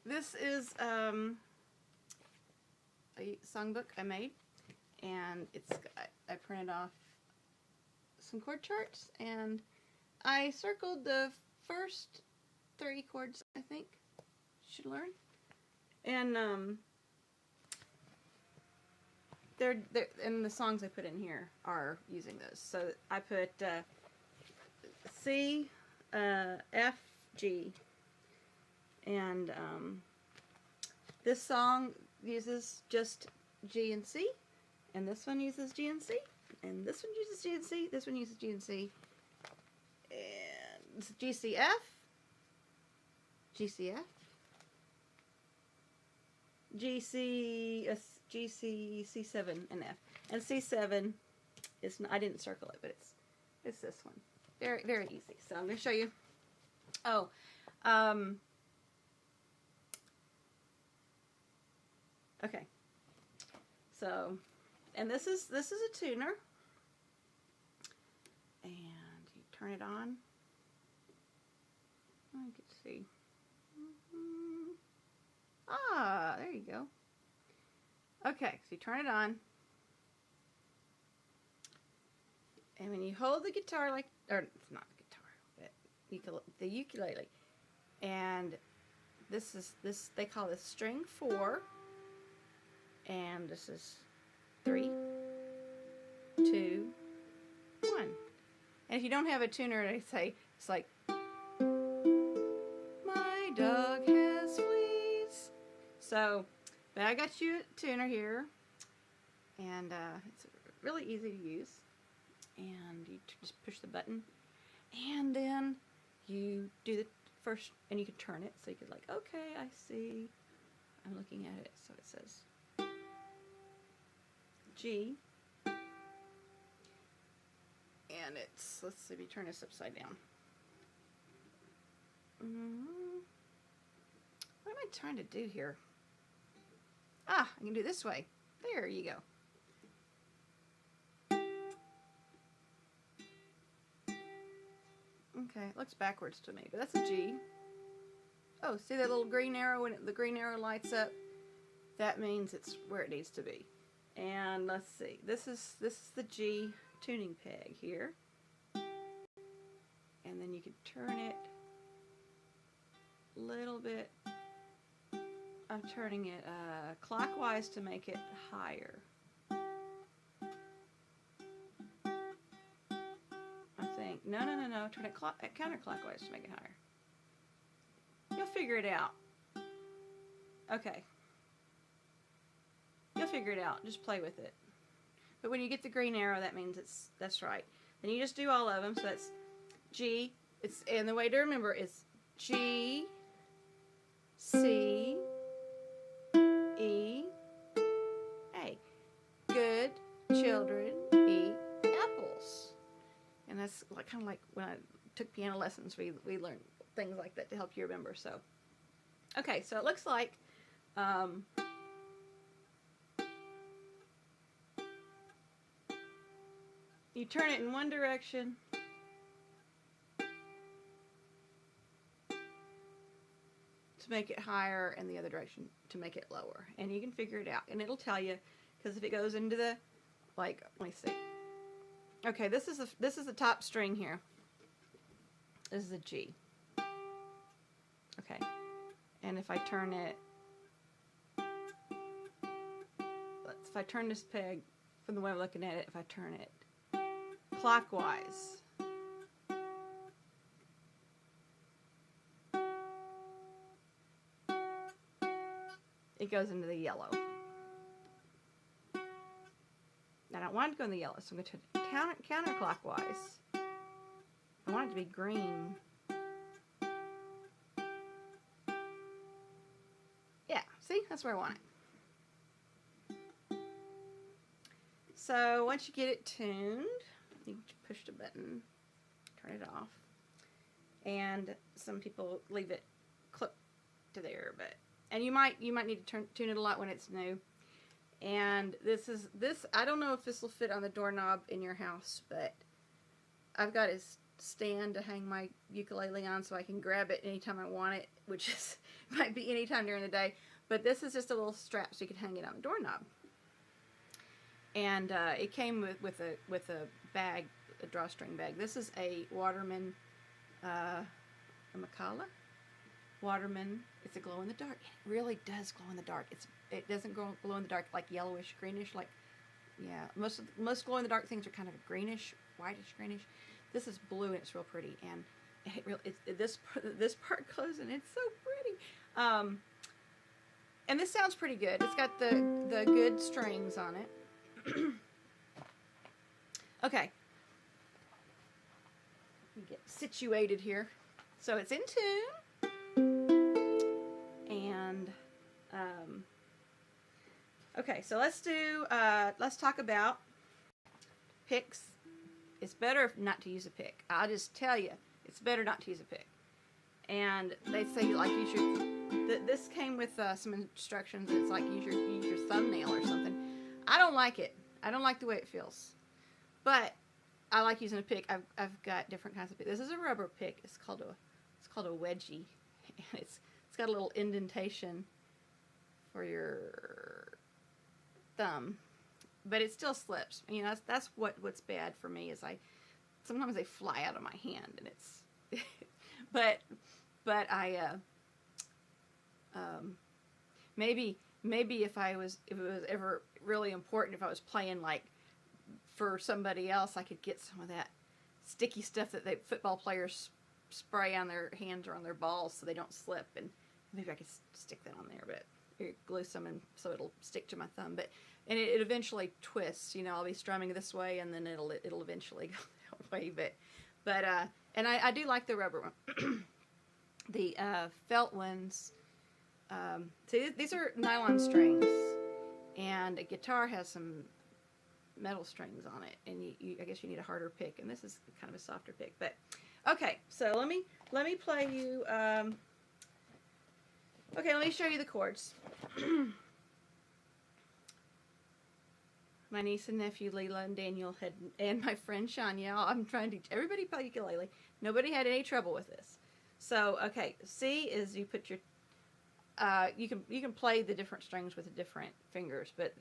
This is a songbook I made, and I printed off some chord charts, and I circled the first 3 chords I think you should learn, and and the songs I put in here are using those. So I put C, F, G, and this song uses just G and C, and this one uses G and C, and this one uses G and C, this one uses G and C, and it's GCF, GCF, GC, C7, and F. And C7 is, I didn't circle it, but it's this one. Very, very easy. So I'm going to show you. Oh, okay. So, and this is a tuner, and you turn it on. I can see. Ah, there you go. Okay, so you turn it on, and when you hold the guitar like, or it's not the guitar, but the ukulele, and this they call this string 4, and this is 3, 2, 1. And if you don't have a tuner, they say it's like, my dog has fleas. So, but I got you a tuner here, and it's really easy to use. And you just push the button, and then you do the first, and you can turn it, so you could like, okay, I see, I'm looking at it, so it says G, and it's, let's see if you turn this upside down. What am I trying to do here? Ah, I can do it this way. There you go. Okay, it looks backwards to me, but that's a G. Oh, see that little green arrow? When the green arrow lights up, that means it's where it needs to be. And let's see, this is the G tuning peg here. And then you can turn it a little bit. I'm turning it clockwise to make it higher. I think. No. Turn it counterclockwise to make it higher. You'll figure it out. Okay. You'll figure it out. Just play with it. But when you get the green arrow, that means that's right. Then you just do all of them. So that's G. And the way to remember is G, C, E, A. Good children eat apples. And that's like, kind of like when I took piano lessons, we learned things like that to help you remember. So, okay, so it looks like you turn it in one direction, to make it higher, and the other direction to make it lower. And you can figure it out, and it'll tell you, because if it goes into the, like, let me see. Okay, this is the top string here. This is a G. Okay, and if I turn it, if I turn this peg from the way I'm looking at it, if I turn it clockwise, it goes into the yellow. I don't want it to go in the yellow, so I'm going to counterclockwise. I want it to be green. Yeah, see? That's where I want it. So once you get it tuned, you push the button, turn it off. And some people leave it clipped to there, and you might need to tune it a lot when it's new. And this I don't know if this will fit on the doorknob in your house, but I've got stand to hang my ukulele on so I can grab it anytime I want it, which is might be anytime during the day. But this is just a little strap so you can hang it on the doorknob. And it came with a bag, a drawstring bag. This is a Waterman, a Macala Waterman. It's a glow in the dark. It really does glow in the dark. It doesn't glow in the dark like yellowish, greenish. Like, yeah, most glow in the dark things are kind of greenish, whitish, greenish. This is blue and it's real pretty. And it really, this part glows and it's so pretty. And this sounds pretty good. It's got the good strings on it. Okay. Let me get situated here. So it's in tune. And okay, so let's talk about picks. It's better not to use a pick. I'll just tell you, it's better not to use a pick. And they say like you should. This came with some instructions. It's like use your thumbnail or something. I don't like it. I don't like the way it feels. But I like using a pick. I've got different kinds of pick. This is a rubber pick. It's called a wedgie. And it's got a little indentation for your thumb. But it still slips. You know, that's what's bad for me is sometimes they fly out of my hand and it's but I maybe if it was ever really important, if I was playing like for somebody else, I could get some of that sticky stuff that football players spray on their hands or on their balls so they don't slip, and maybe I could stick that on there, but glue some and so it'll stick to my thumb. But and it eventually twists. You know, I'll be strumming this way and then it'll eventually go that way. But and I do like the rubber one. The felt ones. See, these are nylon strings, and a guitar has some metal strings on it, and I guess you need a harder pick, and this is kind of a softer pick. But okay, so let me play you. Okay, let me show you the chords. My niece and nephew Leela and Daniel and my friend Shania. I'm trying to teach everybody play ukulele. Nobody had any trouble with this. So okay, C is you put your you can play the different strings with the different fingers, but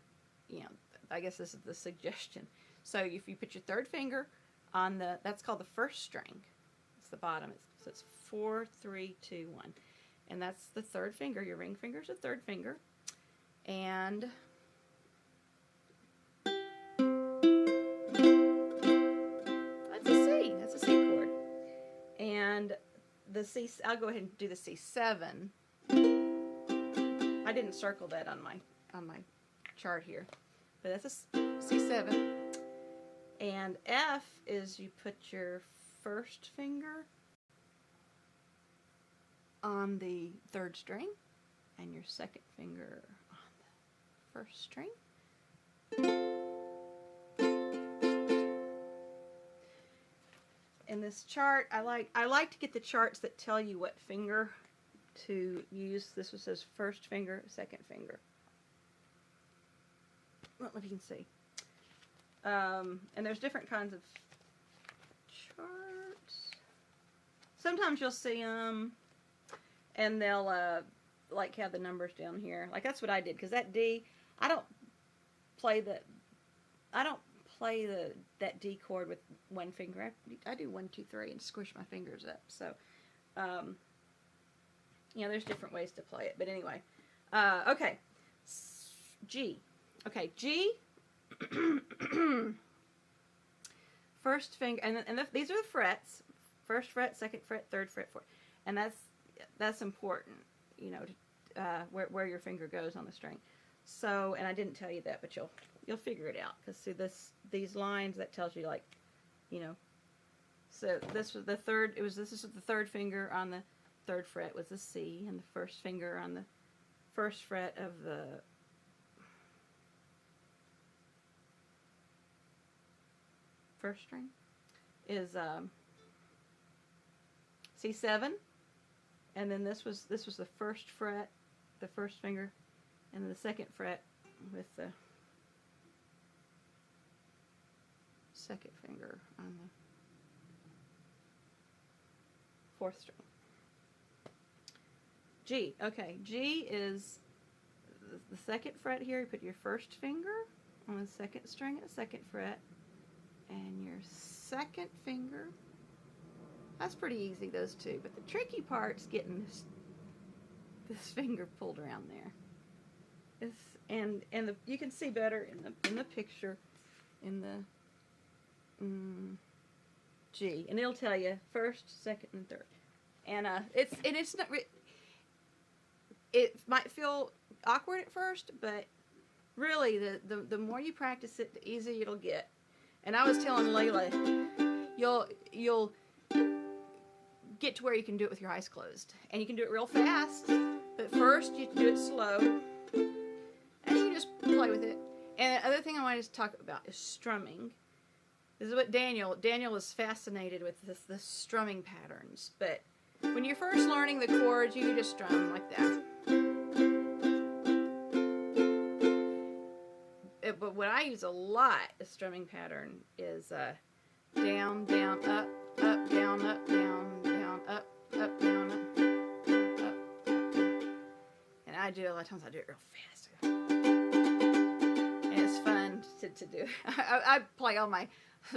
you know, I guess this is the suggestion. So if you put your third finger on that's called the first string. It's the bottom. So it's 4, 3, 2, 1, and that's the third finger. Your ring finger is the third finger, and that's a C. That's a C chord, and the C. I'll go ahead and do the C7. I didn't circle that on my chart here, but that's a C7. And F is you put your first finger on the third string and your second finger on the first string. In this chart, I like to get the charts that tell you what finger to use. This one says first finger, second finger. Well, if you can see. And there's different kinds of charts. Sometimes you'll see them, and they'll like have the numbers down here. Like that's what I did, because that D, I don't play that D chord with one finger. I do 1, 2, 3 and squish my fingers up. So, you know, there's different ways to play it. But anyway, okay, G. Okay, G. First finger, and these are the frets. First fret, second fret, third fret, fourth, and that's important. You know, where your finger goes on the string. So, and I didn't tell you that, but you'll figure it out, because see these lines, that tells you, like, you know. So this was the third. This is the third finger on the third fret was the C, and the first finger on the first fret of the first string is C7, and then this was the first fret, the first finger, and then the second fret with the second finger on 4th string. G. Okay, G is the 2nd fret here. You put your 1st finger on the 2nd string at the 2nd fret, and your 2nd finger. That's pretty easy, those two. But the tricky part's getting this finger pulled around there. You can see better in the picture in the G, and it'll tell you 1st, 2nd, and 3rd. And it's not. It might feel awkward at first, but really the more you practice it, the easier it'll get. And I was telling Layla, you'll get to where you can do it with your eyes closed, and you can do it real fast. But first you do it slow, and you just play with it. And the other thing I wanted to talk about is strumming. This is what Daniel is fascinated with, the strumming patterns. But when you're first learning the chords, you just strum like that. But what I use a lot, a strumming pattern, is down, down, up, up, down, up, down, down, up, up, down, up, up, up. And I do it a lot of times. I do it real fast. And it's fun to do. I play all my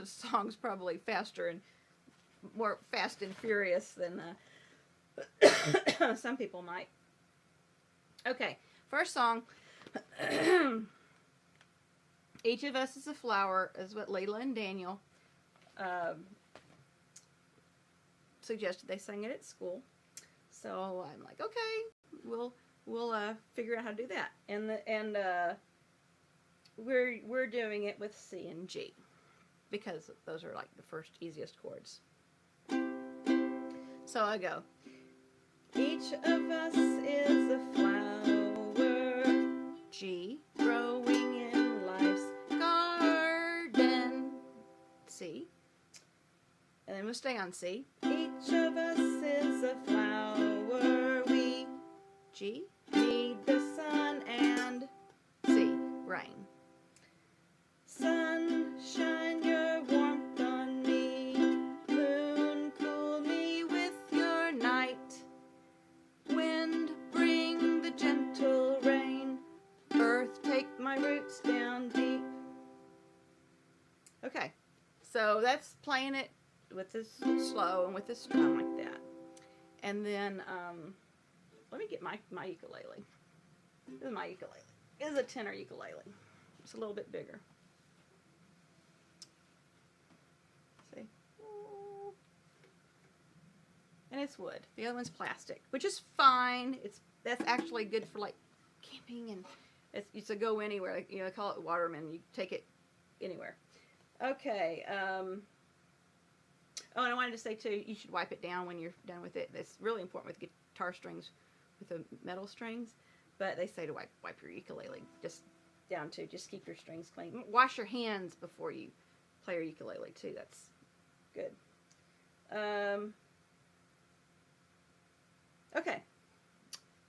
songs probably faster and more fast and furious than some people might. Okay, first song. Each of Us is a Flower is what Layla and Daniel suggested they sang it at school. So I'm like, okay, we'll figure out how to do that. And we're doing it with C and G because those are like the first easiest chords. So I go. Each of us is a flower, G, growing in life's garden, C, and then we'll stay on C. Each of us is a flower, we, G, need the sun and C, rain. Sun, shine your warmth on me, moon, cool me with your night, wind, bring the gentle rain, earth, take my roots down deep. Okay, so that's playing it with this slow and with this strum like that. And then, let me get my ukulele. This is my ukulele. This is a tenor ukulele. It's a little bit bigger. See? And it's wood. The other one's plastic, which is fine. That's actually good for like camping, and it's a go anywhere. Like, you know, they call it Waterman. You take it anywhere. Okay. Oh, and I wanted to say too, you should wipe it down when you're done with it. That's really important with guitar strings, with the metal strings. But they say to wipe your ukulele just down to just keep your strings clean. Wash your hands before you play your ukulele too. That's good. Okay.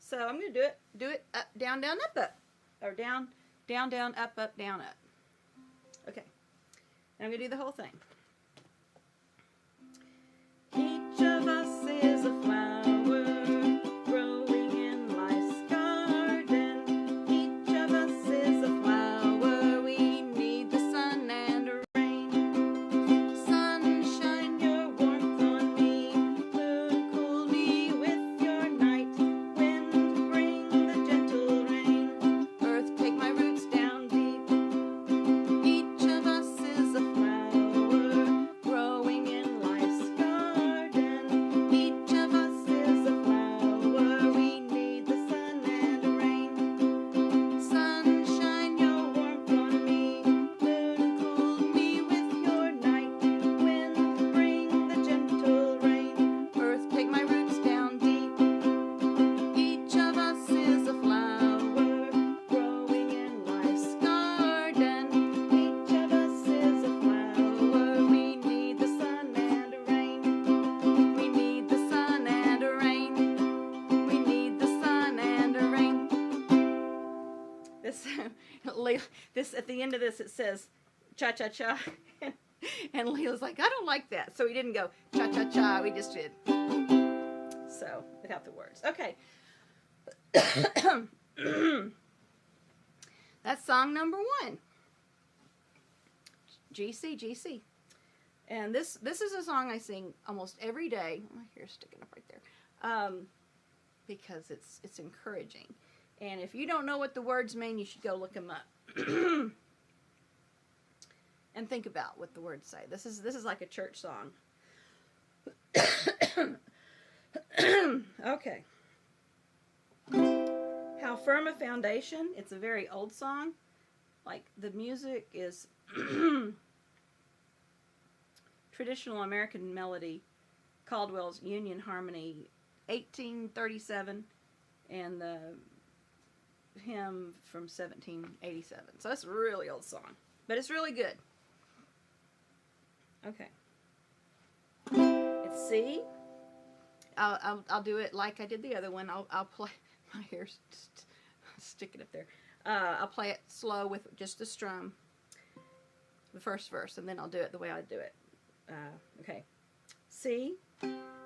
So I'm going to do it up, down, down, up, up. Or down, down, down, up, up, down, up. Okay. And I'm going to do the whole thing. Each of us is a flower growing in life's garden. Each of us is a flower. We need the sun and rain. Sunshine, your warmth on me. Moon, cool me with your night. Wind, bring the gentle rain. Earth, take my roots down deep. Each of us is a flower growing in life's garden. Each of us is a flower. We need the sun and rain. Sunshine, your warmth on me. Moon, cool me with your night. Wind, bring the gentle rain. Earth, take my roots down deep. Each of us is a flower growing in life's garden. Each of us is a flower. We need the sun and rain. We need the sun and rain. We need the sun and rain. This at the end of this it says cha cha cha, and Leela's like, I don't like that, so we didn't go cha cha cha. We just did. So, without the words. Okay. That's song number 1. GC, GC. And this is a song I sing almost every day. My hair's sticking up right there. Because it's encouraging. And if you don't know what the words mean, you should go look them up. And think about what the words say. This is like a church song. Okay. How Firm a Foundation. It's a very old song. Like, the music is traditional American melody, Caldwell's Union Harmony, 1837, and the hymn from 1787. So it's a really old song, but it's really good. Okay. It's C. I'll do it like I did the other one. I'll play. My hair's sticking up there. I'll play it slow with just the strum, the first verse, and then I'll do it the way I do it. Okay. C.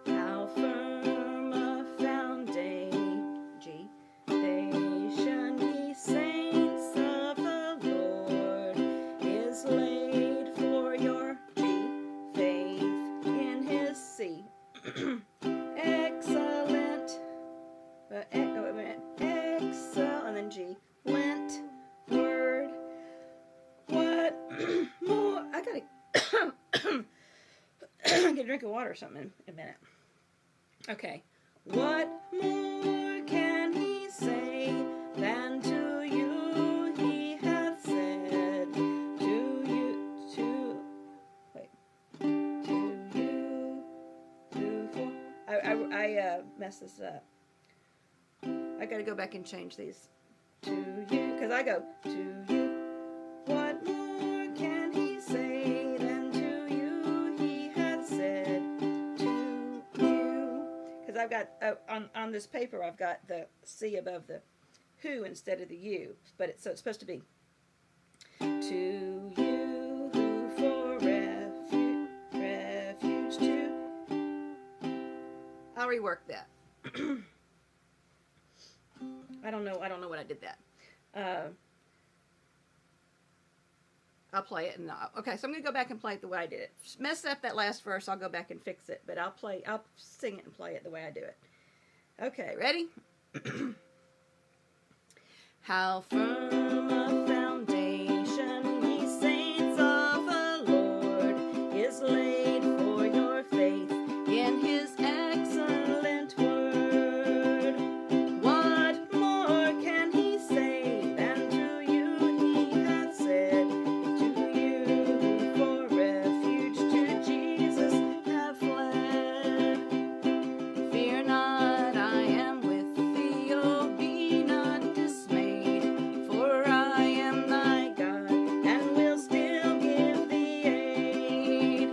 How firm a foundation, G. Ye saints of the Lord, is laid for your G. Faith in His C. Excellent. Excel, and then G. Lent word. What more? I gotta get a drink of water or something in a minute. Okay. What more can he say than to you he hath said? To you, I messed this up. I gotta go back and change these. To you, because I go, to you. What more can he say than to you he hath said? To you. Because I've got, on this paper, I've got the C above the who instead of the you. But so it's supposed to be, to you who for refuge to. I'll rework that. I don't know what I did that. I'll play it and okay, so I'm gonna go back and play it the way I did it. Messed up that last verse, I'll go back and fix it, but I'll sing it and play it the way I do it. Okay, ready? How firm a foundation, ye saints of the Lord, is laid for your faith in His excellent word. What more can He say than to you He hath said? To you for refuge to Jesus have fled. Fear not, I am with thee, oh, be not dismayed, for I am thy God, and will still give thee aid.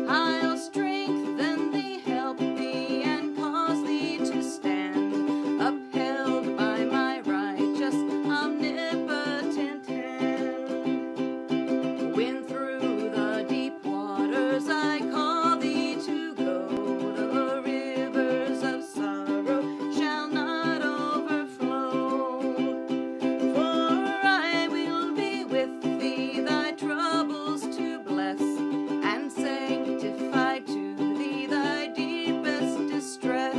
I'll strengthen thee, help thee, and cause thee to stand, upheld by my righteous, omnipotent hand. When through the deep waters I call thee to go, the rivers of sorrow shall not overflow. For I will be with thee, thy troubles to bless, and sanctify to thee thy deepest distress.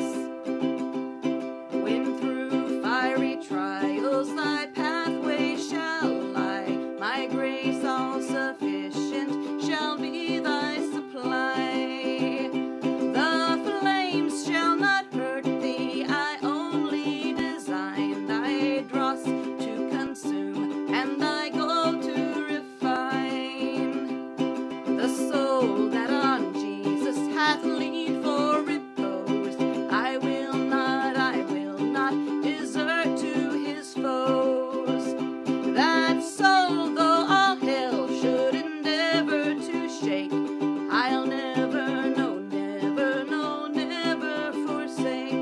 When through fiery trials thy pathway shall lie, my grace all sufficient shall be thy supply. The flames shall not hurt thee, I only design thy dross to consume, and thy gold to refine. The soul that on Jesus hath leaned for repose, I will not desert to his foes. That soul, though all hell should endeavor to shake, I'll never, no, never forsake.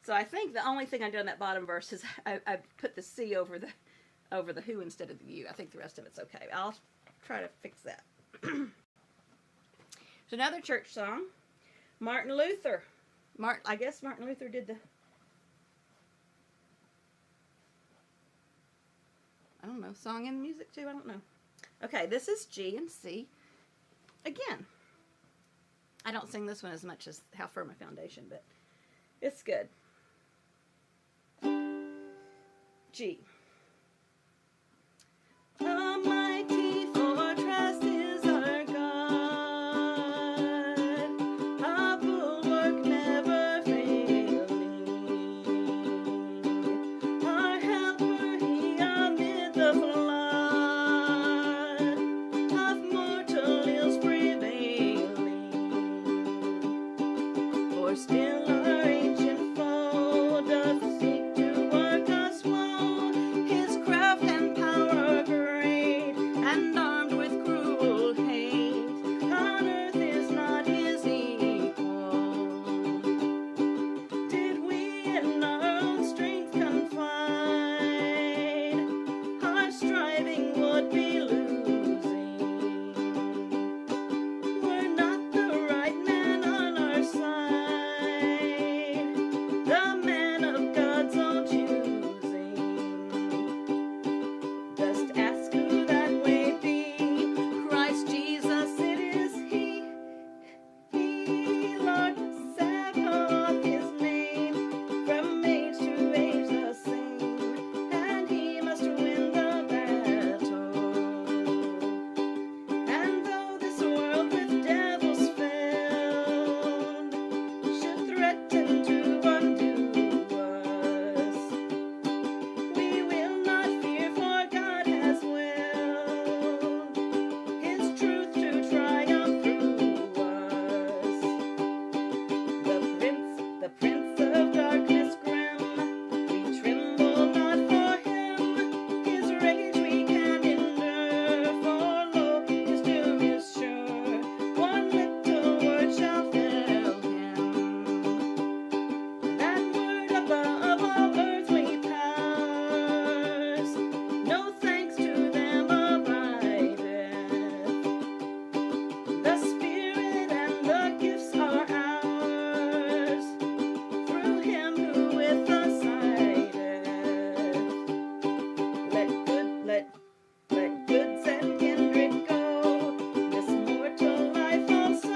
So I think the only thing I did on that bottom verse is I put the C over the who instead of the you. I think the rest of it's okay. I'll try to fix that. It's another church song. Martin Luther. I guess Martin Luther did the, I don't know, song and music too. I don't know. Okay, this is G and C. Again, I don't sing this one as much as How Firm a Foundation, but it's good. G. A mighty fortress is our God, a bulwark never failing, our helper he amid the flood of mortal ills prevailing, for still our ancient foe doth seek to work us woe, his craft and power great, and armed with cruel hate, on earth is not his equal. Did we in our own strength confide, our striving would be losing, were not the right man on our side, the man of God's own choosing. Just ask who that may be. Christ Jesus, it is He. He, Lord Sabaoth, His name. From age to age the same, and He must win the battle. And though this world with devils filled should threaten to undo us, we will not fear, for God has willed His truth to triumph through us. The prince of darkness grim, we tremble not for him. His rage we can endure, for lo, his doom is sure. One little word shall fell him. That word above all earthly powers, no thanks to them abideth. The Spirit and the gifts are ours, through Him who with us sideth. Let goods and kindred go, this mortal life also,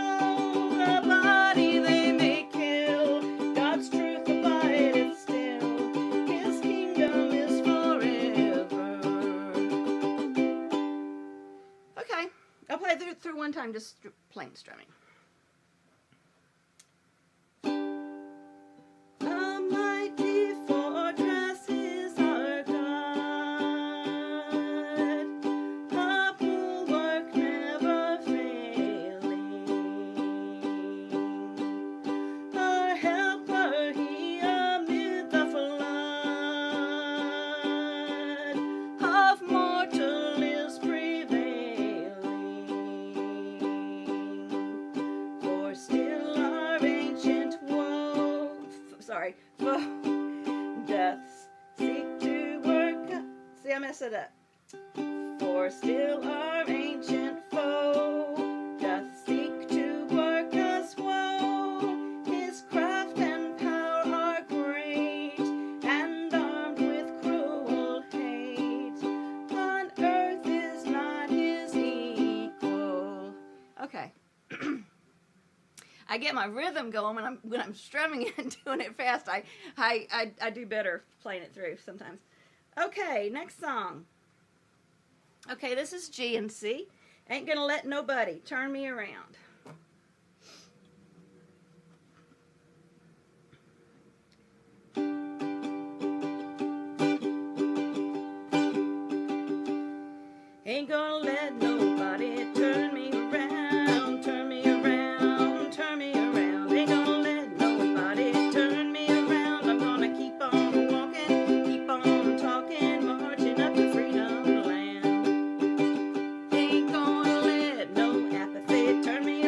the body they may kill, God's truth abideth still, His kingdom is forever. Okay, I'll play through one time, just plain strumming. A mighty fortress is our God, a bulwark never failing, our helper he amid the flood of mortal ills prevailing, for still our ancient foe doth seek to work. See, I messed it up. For still our ancient foe doth seek to work us woe. His craft and power are great, and armed with cruel hate. On earth is not his equal. Okay. I get my rhythm going when I'm strumming and doing it fast. I do better playing it through sometimes. Okay, next song. Okay, this is G and C. Ain't gonna let nobody turn me around. Ain't gonna let nobody turn me around, turn me around, turn me around. Ain't gonna let nobody turn me around. I'm gonna keep on walking, keep on talking, marching up to freedom land. Ain't gonna let no apathy turn me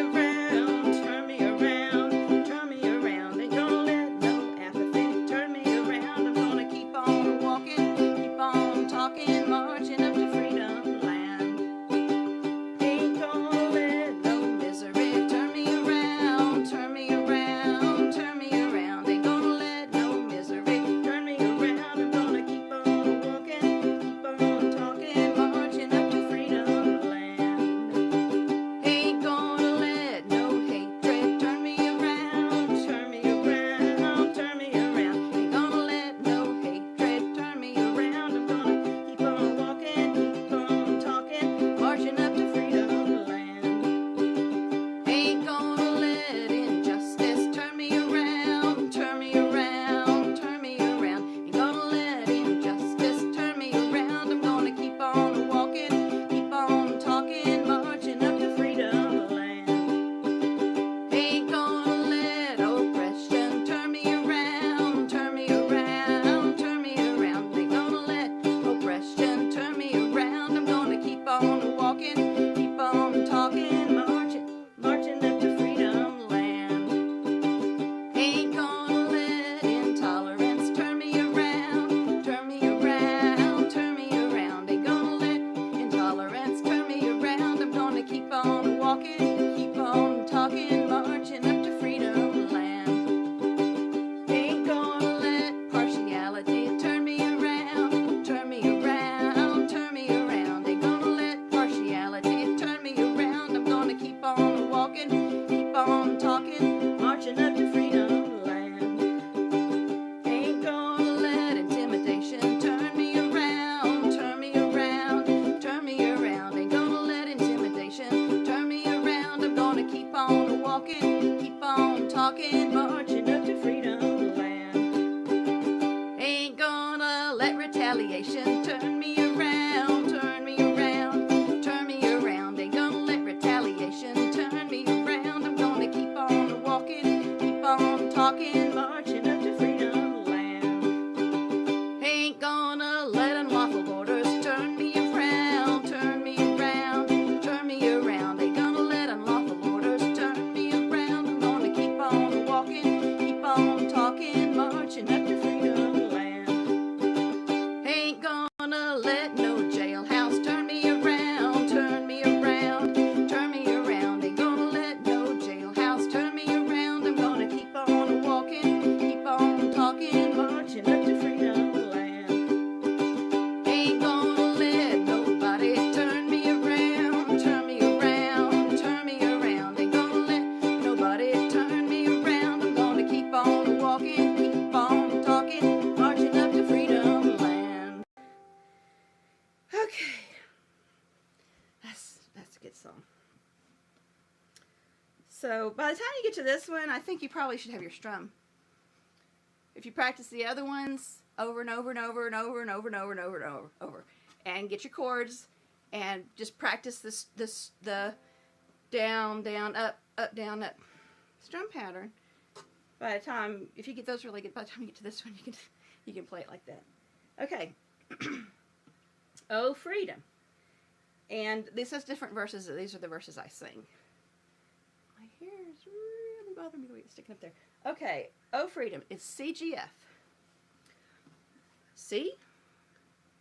talking, marching up to freedom land. Ain't gonna let retaliation turn me around, turn me around, turn me around. Ain't gonna let retaliation turn me around. I'm gonna keep on walking, keep on talking, marching up to freedom land. Ain't gonna let unlawful orders turn me around, turn me around, turn me around. Ain't gonna let unlawful orders turn me around. I'm gonna keep on walking, keep on talking, marching up to freedom land. Ain't gonna let no jailhouse turn me around, turn me around, turn me around. Ain't gonna let no jailhouse turn me around. I'm gonna keep on walking, keep on talking, marching up to freedom land. Ain't gonna let nobody turn me around, turn me around, turn me around. Ain't gonna let nobody turn me around. I'm gonna keep on walking, keep on talking, marching up to freedom land. Okay, that's a good song. So by the time you get to this one, I think you probably should have your strum. If you practice the other ones over and over and over and over and over and over and over and over, and get your chords, and just practice the down, down, up, down, up strum pattern. By the time, if you get those really good, by the time you get to this one, you can play it like that. Okay. Oh, freedom. And this has different verses. These are the verses I sing. My hair is really bothering me the way it's sticking up there. Okay. Oh, freedom. It's C, G, F. C,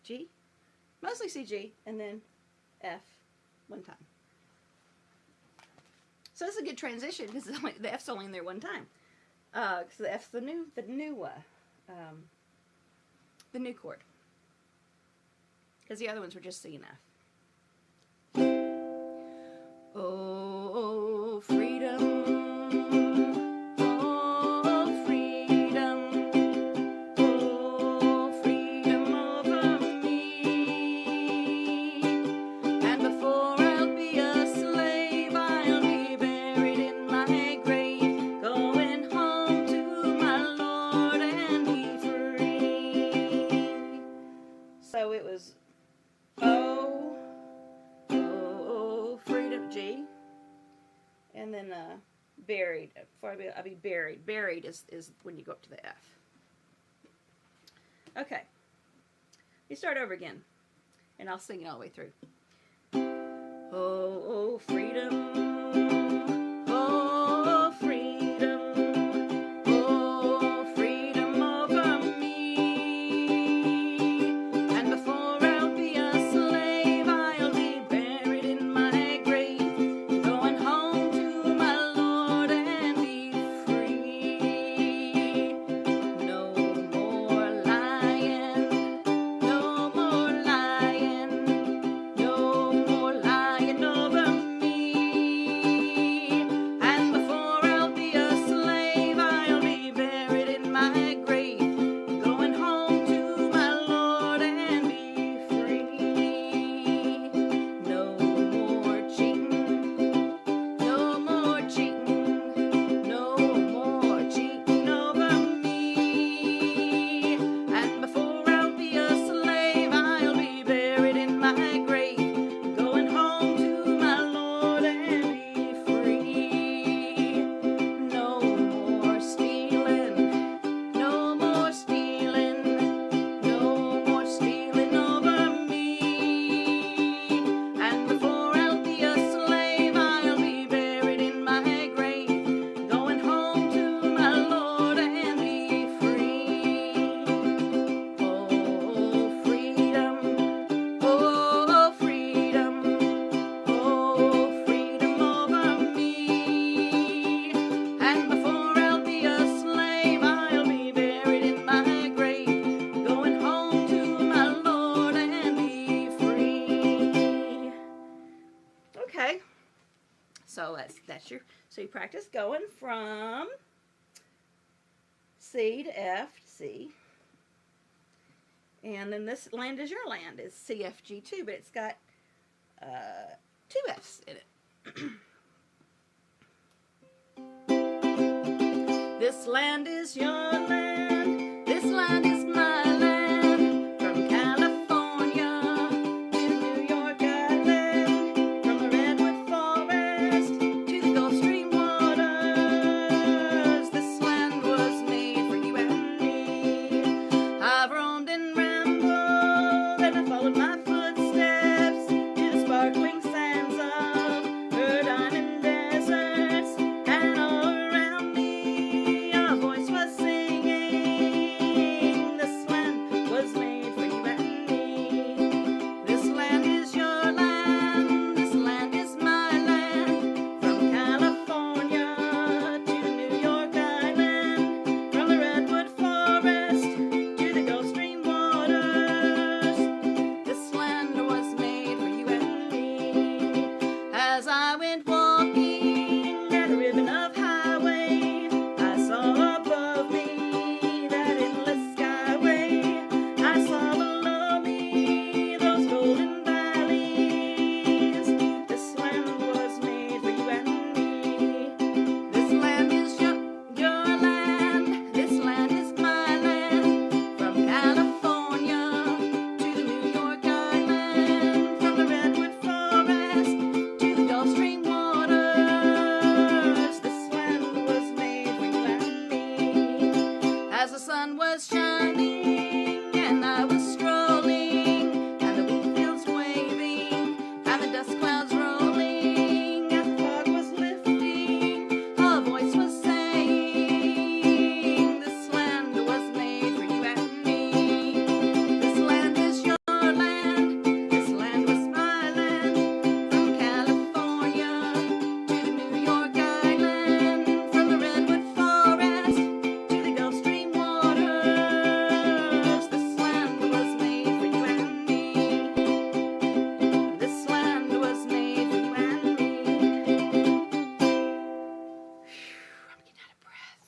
G, mostly C, G, and then F one time. So this is a good transition because the F's only in there one time. Because the F's the new chord. Because the other ones were just C and F. Oh, freedom. Oh, freedom. Oh, freedom over me. And before I'll be a slave, I'll be buried in my grave, going home to my Lord and be free. So it was oh, freedom, G, and then buried. Before I'll be buried. Buried is when you go up to the F. Okay. You start over again, and I'll sing it all the way through. Oh, freedom. Oh, freedom. Oh, freedom over me. And before I'll be a slave, I'll be buried in my grave, going home to my Lord and be free. No more lying, no more lying, no more lying over me. And before I'll be a slave, I'll be buried in my grave, going home to my Lord and be free. No more cheating, no more cheating, no more cheating over me. And before I'll be a slave, I'll be buried in my grave, going home to my Lord and be free. No more stealing, no more stealing, no more stealing over me. And before I'll be a slave, I'll be buried in my grave, going home to my Lord and be free. Oh, freedom. Oh, freedom. Oh, freedom over me. And before I'll be a slave, I'll be buried in my grave, going home to my Lord and be free. Okay. So so you practice going from C to F to C. And then this land is your land. It's CFG2, but it's got 2 F's in it. This land is your land, this land is my land. From California to New York Island, from the Redwood Forest to the Gulf Stream waters, this land was made for you and me. I've roamed and rambled and I followed my footsteps to the sparkling sands of her diamond deserts, and all around me a voice was singing, this land was made for you and me. This land is your land, this land is my land. From California to New York Island, from the Redwood Forest to the Gulf Stream waters, this land was made for you and me. As I went walking down a ribbon of highway, I saw above me that endless skyway. I saw below me those golden valleys. This land was made for you and me. This land is your land, this land is my land. From California to the New York Island, from the Redwood Forest to the Gulf Stream waters, this land was made for you and me. As the sun was shining and I was strolling, and the wheat fields waving, and the dust clouds rolling, and the fog was lifting, a voice was saying, this land was made for you and me. This land is your land, this land was my land. From California to the New York Island, from the Redwood Forest to the Gulf Stream waters, this land was made for you and me. This land was made for you and me. I'm getting out of breath.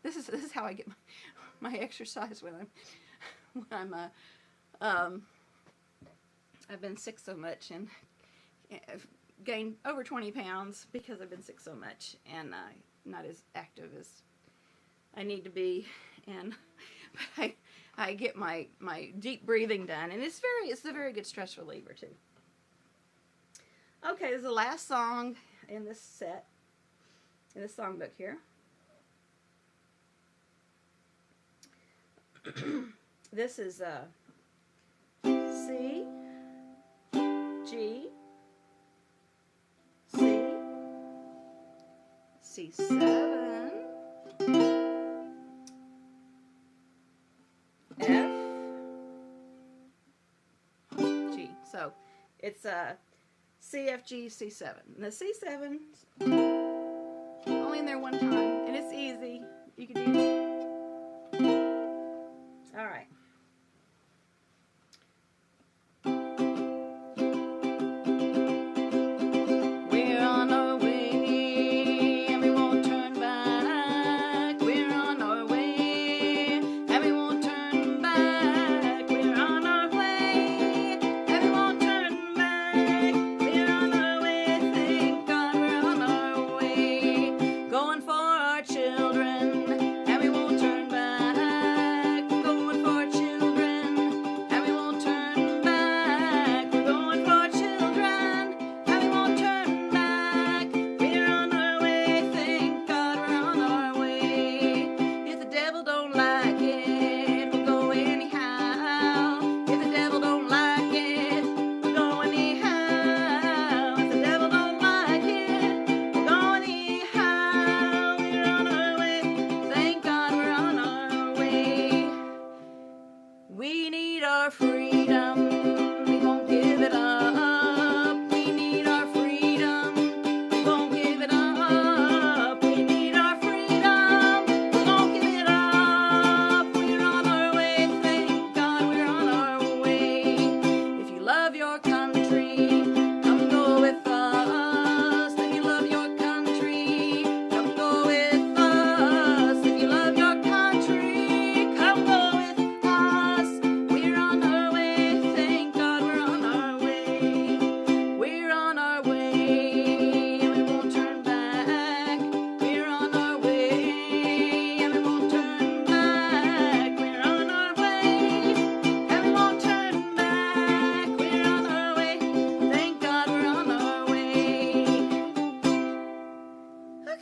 This is how I get my exercise when I've been sick so much, and I've gained over 20 pounds because I've been sick so much and not as active as I need to be. And but I get my deep breathing done, and it's a very good stress reliever too. Okay, this is the last song in this set, in this songbook here. This is C, G, C, C7, F, G. So it's C, F, G, C7. And the C7's only in there one time, and it's easy. You can do it. All right. We're on our way, and we won't turn back. We're on our way, and we won't turn back. We're on our way, and we won't turn back. We're on our way, thank God we're on our way. Going for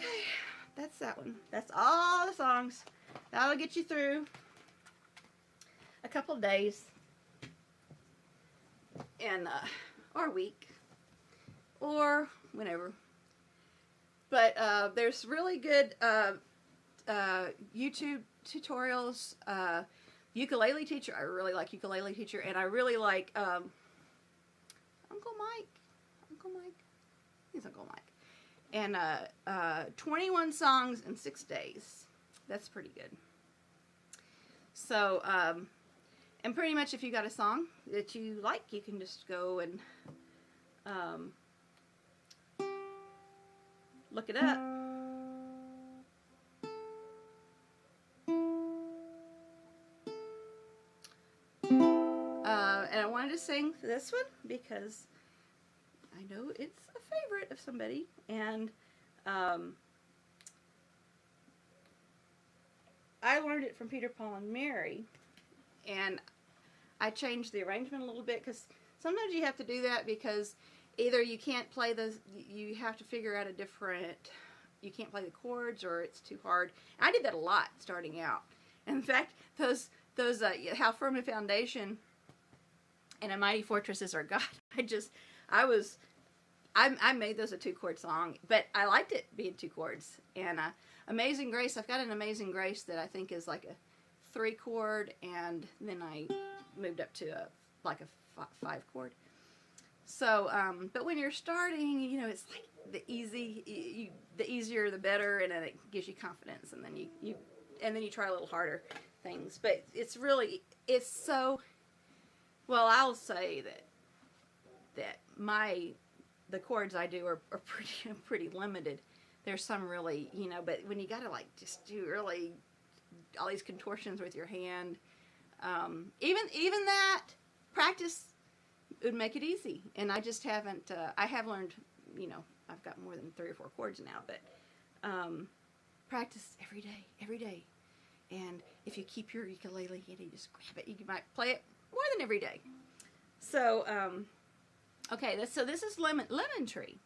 Okay, that's that one. That's all the songs. That'll get you through a couple of days and or a week or whenever. But there's really good YouTube tutorials. Ukulele teacher, I really like ukulele teacher, and I really like Uncle Mike. He's Uncle Mike. And 21 songs in 6 days. That's pretty good. So, and pretty much if you got a song that you like, you can just go and look it up. And I wanted to sing this one because I know it's a favorite of somebody, and I learned it from Peter, Paul, and Mary, and I changed the arrangement a little bit because sometimes you have to do that because either you can't play you have to figure out you can't play the chords, or it's too hard. And I did that a lot starting out. And in fact, those How Firm a Foundation and A Mighty Fortress Is Our God, I made those a 2-chord song, but I liked it being 2 chords. And Amazing Grace, I've got an Amazing Grace that I think is like a 3-chord, and then I moved up to a 5-chord. So, but when you're starting, you know, it's like the easier the better, and then it gives you confidence, and then you try a little harder things. But it's so, well, I'll say that the chords I do are pretty limited. There's some really, you know, but when you gotta like just do really all these contortions with your hand, even that practice would make it easy. And I just haven't. I have learned, you know, I've got more than 3 or 4 chords now, but practice every day. And if you keep your ukulele and you just grab it, you might play it more than every day. So, okay, this is Lemon Tree.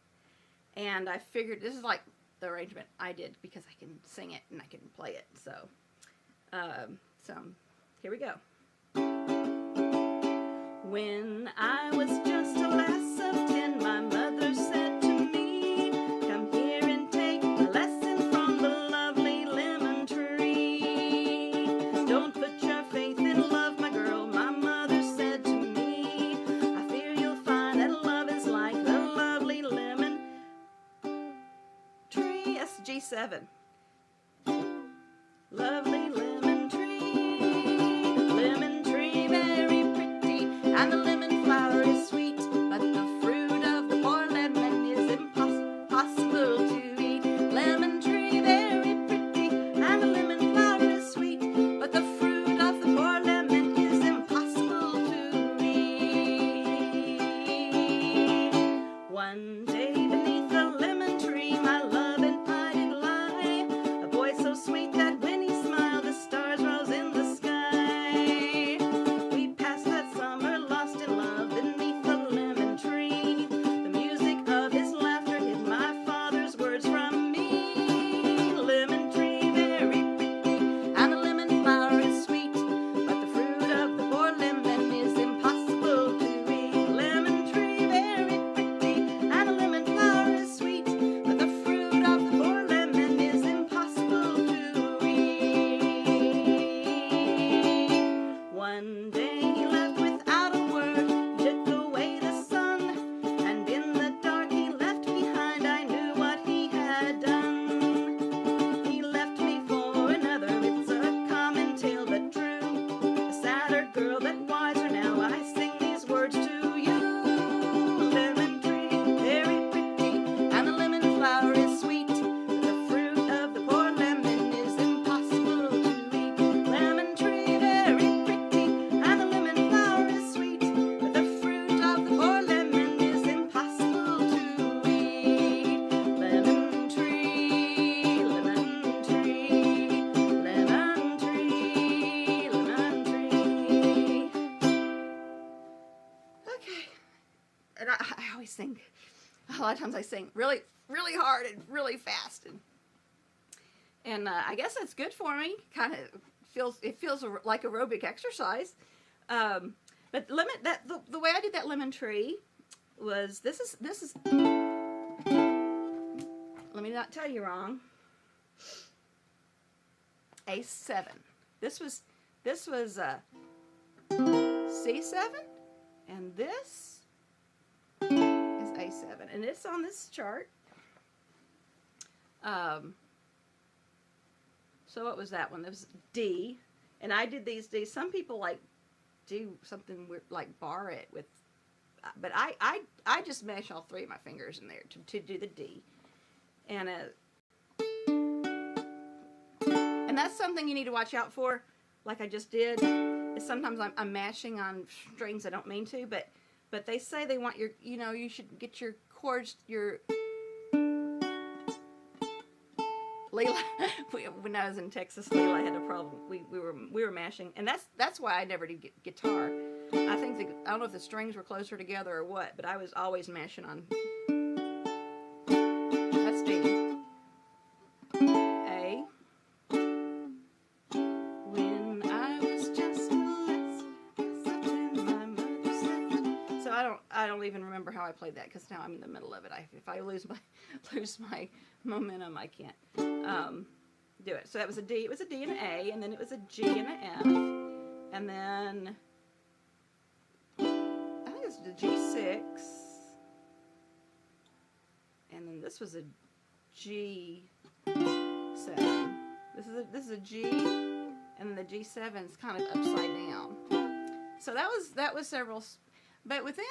And I figured this is like the arrangement I did because I can sing it and I can play it. So here we go. When I was just a lass of 10, my mother said to me, "Come here and take a lesson from the lovely lemon tree. Don't put your faith in love, my girl," my mother said to me. "I fear you'll find that love is like the lovely lemon tree." That's G7. Lovely lemon tree, very pretty, and the lemon flower is sweet, but the fruit of the poor lemon is impossible to eat. Lemon tree, very pretty, and the lemon flower is sweet, but the fruit of the poor lemon is impossible to eat. One day beneath the lemon tree, my love and I did lie, a boy so sweet that when he smiled, the stars rose in the sky. We passed that summer lost in love beneath the lemon tree. The music of his laughter hid my father's words from me. Lemon tree, very pretty, and the lemon flower is sweet, but the fruit of the poor lemon is impossible to eat. Lemon tree, very pretty, and the lemon flower is sweet, but the fruit of the poor lemon is impossible to eat. One day he left without a word, he took away the sun, and in the dark he left behind, I knew what he had done. He left me for another, it's a common tale but true, a sadder girl but wiser now, I sing these words to you. Lemon tree, very pretty, and the lemon flower is sweet, but the fruit of the poor lemon is impossible to eat. Lemon tree, very pretty, and the lemon flower is sweet, but the fruit of the poor lemon is impossible to eat. Lemon tree, lemon tree, lemon tree, lemon tree. Okay. And I always sing, a lot of times I sing really, really hard and really fast. And And I guess that's good for me. Kind of feels like aerobic exercise. But the way I did that lemon tree was this is. Let me not tell you wrong. A7. This was C7, and this is A7, and it's on this chart. So what was that one? It was D, and I did these D. Some people like do something weird, like bar it with, but I just mash all three of my fingers in there to do the D, and that's something you need to watch out for. Like I just did, is sometimes I'm mashing on strings I don't mean to, but they say they want you should get your chords, your Leela, when I was in Texas, Leela had a problem. We were mashing, and that's why I never did get guitar. I think I don't know if the strings were closer together or what, but I was always mashing on. That's D. A. When I was just a lass, something my mother said. So I don't even remember how I played that because now I'm in the middle of it. If I lose my momentum, I can't do it. So that was a D. It was a D and an A, and then it was a G and an F, and then I think it was the G6, and then this was a G7. This is a G, and then the G7 is kind of upside down. So that was several, but within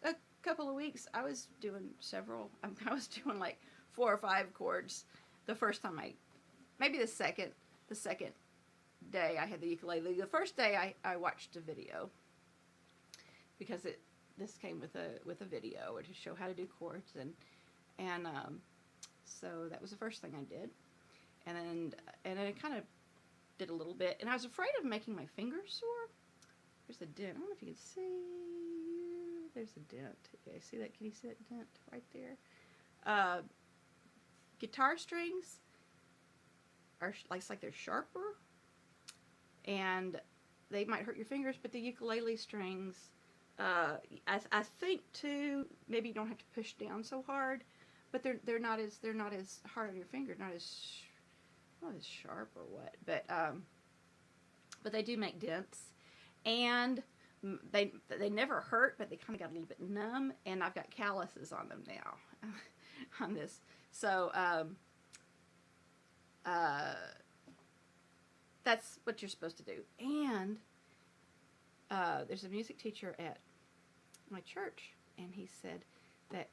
a couple of weeks, I was doing several. I was doing like 4 or 5 chords. The first time maybe the second day I had the ukulele. The first day I watched a video because this came with a video to show how to do chords, and so that was the first thing I did, and I kind of did a little bit, and I was afraid of making my fingers sore. There's a dent. I don't know if you can see. There's a dent. Okay, see that? Can you see that dent right there? Guitar strings are it's like they're sharper, and they might hurt your fingers. But the ukulele strings, I think too, maybe you don't have to push down so hard, but they're not as hard on your finger, not as sharp or what. But they do make dents, and they never hurt, but they kind of got a little bit numb, and I've got calluses on them now on this. So that's what you're supposed to do. And there's a music teacher at my church, and he said that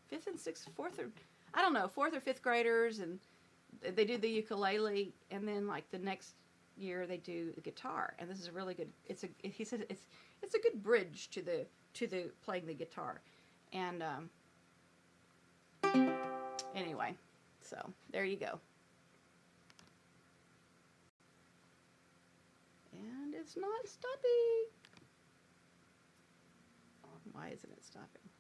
fifth and sixth, fourth or fifth graders, and they do the ukulele, and then like the next year they do the guitar. And this is a really good. He said it's a good bridge to the playing the guitar, and anyway, so there you go. And it's not stopping. Why isn't it stopping?